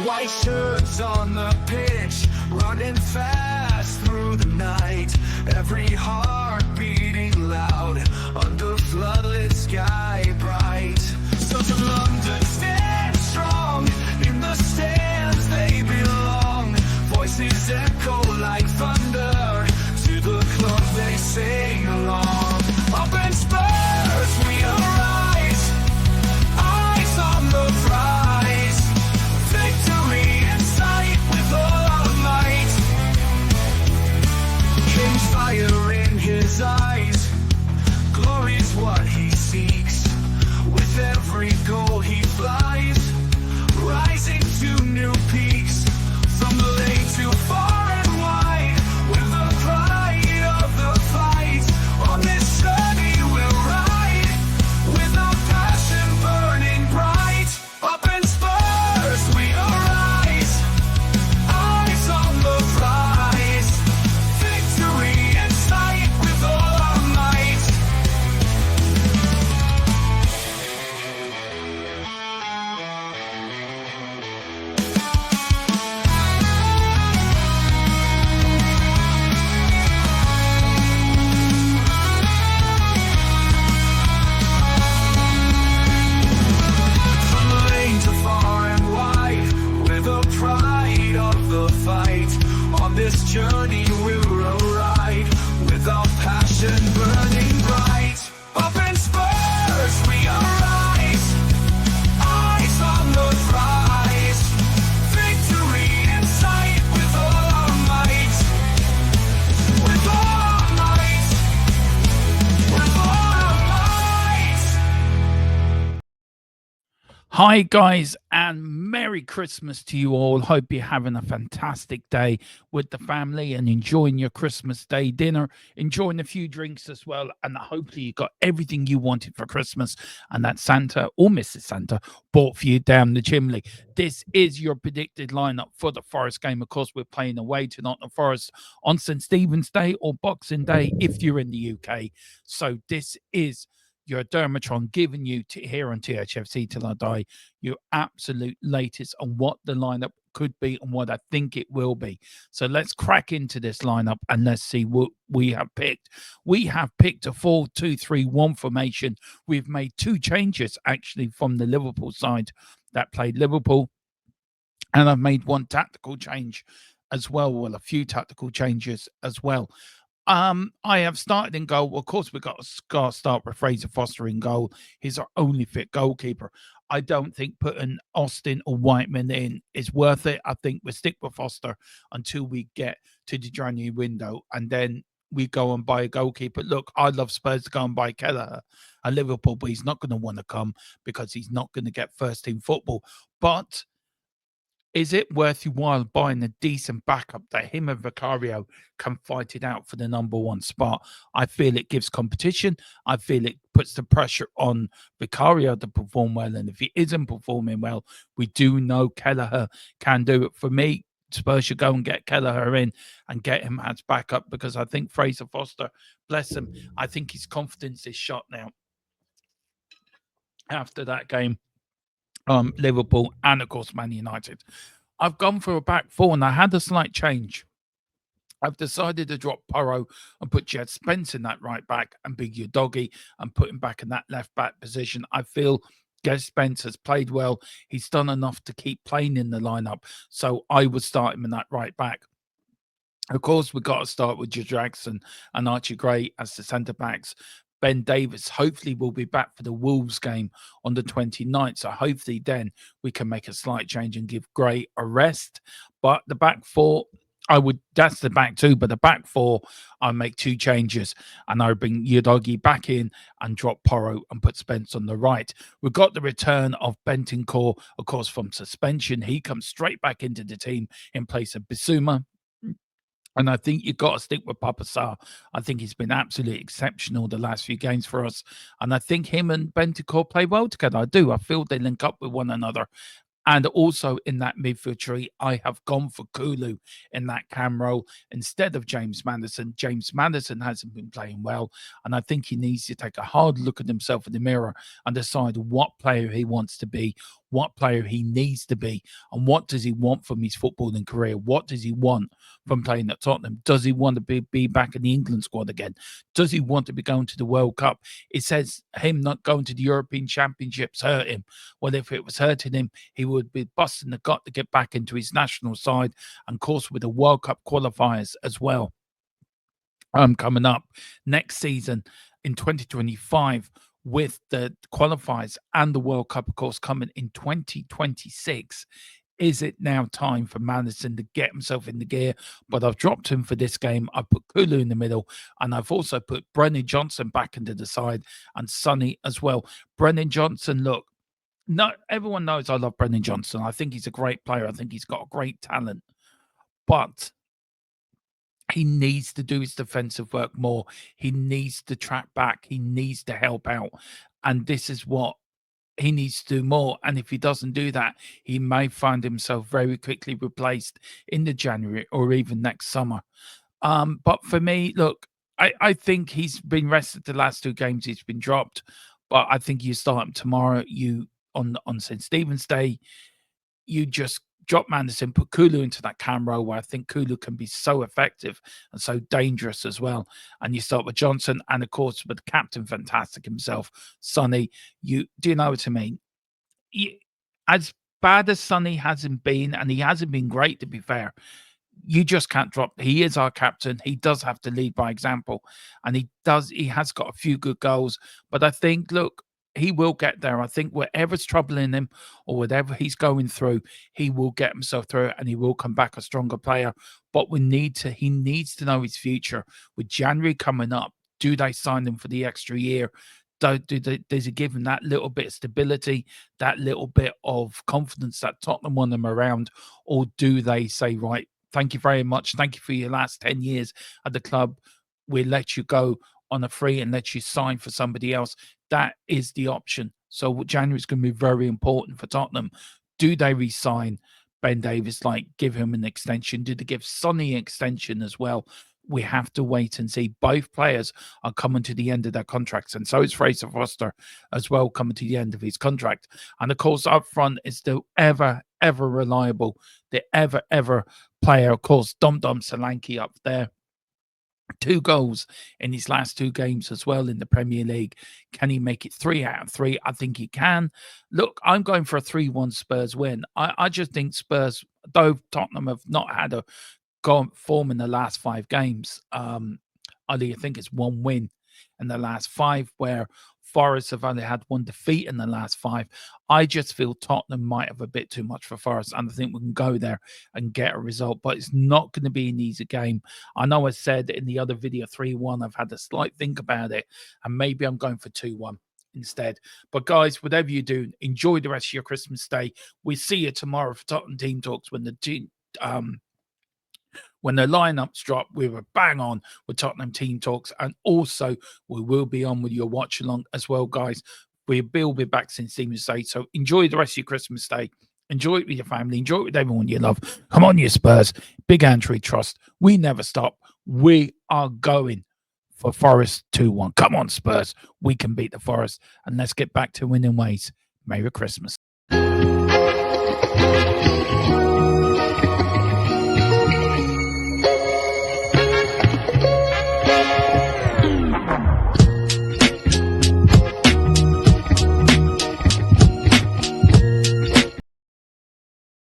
White shirts on the pitch, running fast through the night. Every heart beating loud under floodlit sky bright. So to London stand strong, in the stands they belong. Voices echo like thunder, to the club they sing along. Up in Spurs we arise, eyes on the prize. Victory in sight with all our might. King's fire in his eyes, glory's what he seeks. With every goal he flies, rising to new peaks. From the lane to far and wide, with the pride of the fight. On this journey we'll ride, with our passion burning bright. Up in Spurs we arise, eyes on the prize. Victory in sight with all our might. From the lane to far and wide, with the pride of the fight. On this journey we'll ride, with our passion burning bright. Up in Spurs we arise, eyes on the prize. Victory in sight with all our might. With all our might. With all our might. Hi, guys, and Merry Christmas to you all. Hope you're having a fantastic day with the family and enjoying your Christmas Day dinner, enjoying a few drinks as well. And hopefully, you got everything you wanted for Christmas and that Santa or Mrs. Santa bought for you down the chimney. This is your predicted lineup for the Forest game. Of course, we're playing away to Nottingham Forest on St. Stephen's Day or Boxing Day if you're in the UK. So, this is your Dermatron giving you here on THFC Till I Die your absolute latest on what the lineup could be and what I think it will be. So let's crack into this lineup and let's see what we have picked. We have picked a 4-2-3-1 formation. We've made two changes actually from the Liverpool side that played Liverpool, and I've made one tactical change as well. Well, a few tactical changes as well. I have started in goal. Of course, we've got to start with Fraser Foster in goal. He's our only fit goalkeeper. I don't think putting Austin or Whiteman in is worth it. I think we'll stick with Foster until we get to the January window, and then we go and buy a goalkeeper. Look, I'd love Spurs to go and buy Kelleher at Liverpool, but he's not going to want to come because he's not going to get first team football. But is it worth your while buying a decent backup that him and Vicario can fight it out for the number one spot? I feel it gives competition. I feel it puts the pressure on Vicario to perform well. And if he isn't performing well, we do know Kelleher can do it. For me, Spurs should go and get Kelleher in and get him as backup, because I think Fraser Foster, bless him, I think his confidence is shot now after that game. Liverpool and of course Man United. I've gone for a back four and I had a slight change. I've decided to drop Porro and put Jed Spence in that right back and Big Udogie and put him back in that left back position. I feel Jed Spence has played well. He's done enough to keep playing in the lineup, so I would start him in that right back. Of course, we've got to start with Joe Jackson and Archie Gray as the centre backs. Ben Davis hopefully will be back for the Wolves game on the 29th. So hopefully then we can make a slight change and give Gray a rest. But the back four, that's the back two, but the back four, I'll make two changes and I'll bring Udogie back in and drop Porro and put Spence on the right. We've got the return of Bentancur, of course, from suspension. He comes straight back into the team in place of Bissouma. And I think you've got to stick with Papa Sarr. I think he's been absolutely exceptional the last few games for us. And I think him and Bentancur play well together. I do. I feel they link up with one another. And also in that midfield tree, I have gone for Kulu in that cam role instead of James Maddison. James Maddison hasn't been playing well, and I think he needs to take a hard look at himself in the mirror and decide what player he wants to be, what player he needs to be, and what does he want from his footballing career. What does he want from playing at Tottenham? Does he want to be back in the England squad again? Does he want to be going to the World Cup? It says him not going to the European Championships hurt him. Well, if it was hurting him, he would be busting the gut to get back into his national side, and of course with the World Cup qualifiers as well coming up next season in 2025, with the qualifiers and the World Cup, of course, coming in 2026. Is it now time for Maddison to get himself in the gear? But I've dropped him for this game. I put Kulu in the middle, and I've also put Brennan Johnson back into the side and Sonny as well. Brennan Johnson, look, no, everyone knows I love Brennan Johnson. I think he's a great player. I think he's got a great talent, but he needs to do his defensive work more. He needs to track back. He needs to help out. And this is what he needs to do more. And if he doesn't do that, he may find himself very quickly replaced in the January or even next summer. But for me, look, I think he's been rested the last 2 games. He's been dropped. But I think you start him tomorrow. You on St. Stephen's Day, you just drop Maddison, put Kulu into that cam role where I think Kulu can be so effective and so dangerous as well. And you start with Johnson, and of course with the captain, fantastic himself, Sonny. Do you know what I mean? As bad as Sonny hasn't been, and he hasn't been great to be fair, you just can't drop. He is our captain. He does have to lead by example, and he has got a few good goals. But I think, look, he will get there. I think whatever's troubling him or whatever he's going through, he will get himself through it, and he will come back a stronger player. But he needs to know his future. With January coming up, do they sign him for the extra year? Does it give him that little bit of stability, that little bit of confidence that Tottenham want him around? Or do they say, right, thank you very much. Thank you for your last 10 years at the club. We'll let you go on a free and let you sign for somebody else. That is the option. So January is going to be very important for Tottenham. Do they re-sign Ben Davies, like give him an extension? Do they give Sonny an extension as well? We have to wait and see. Both players are coming to the end of their contracts, and so is Fraser Foster as well, coming to the end of his contract. And of course, up front is the ever reliable, the ever player, of course, Dom Solanke up there. 2 goals in his last 2 games as well in the Premier League. Can he make it 3 out of 3? I think he can. Look, I'm going for a 3-1 Spurs win. I just think Spurs, though Tottenham have not had a form in the last 5 games, I think it's 1 win in the last 5, where Forest have only had 1 defeat in the last 5. I just feel Tottenham might have a bit too much for Forest, and I think we can go there and get a result, but it's not going to be an easy game. I know I said in the other video 3-1. I've had a slight think about it, and maybe I'm going for 2-1 instead. But guys, whatever you do, enjoy the rest of your Christmas day. We see you tomorrow for Tottenham Team Talks when the lineups drop. We were bang on with Tottenham Team Talks, and also we will be on with your watch along as well, guys. We'll be back since Stephen's Day, so enjoy the rest of your Christmas day. Enjoy it with your family. Enjoy it with everyone you love. Come on, you Spurs. Big Antry Trust. We never stop. We are going for Forest 2-1. Come on, Spurs. We can beat the Forest, and let's get back to winning ways. Merry Christmas.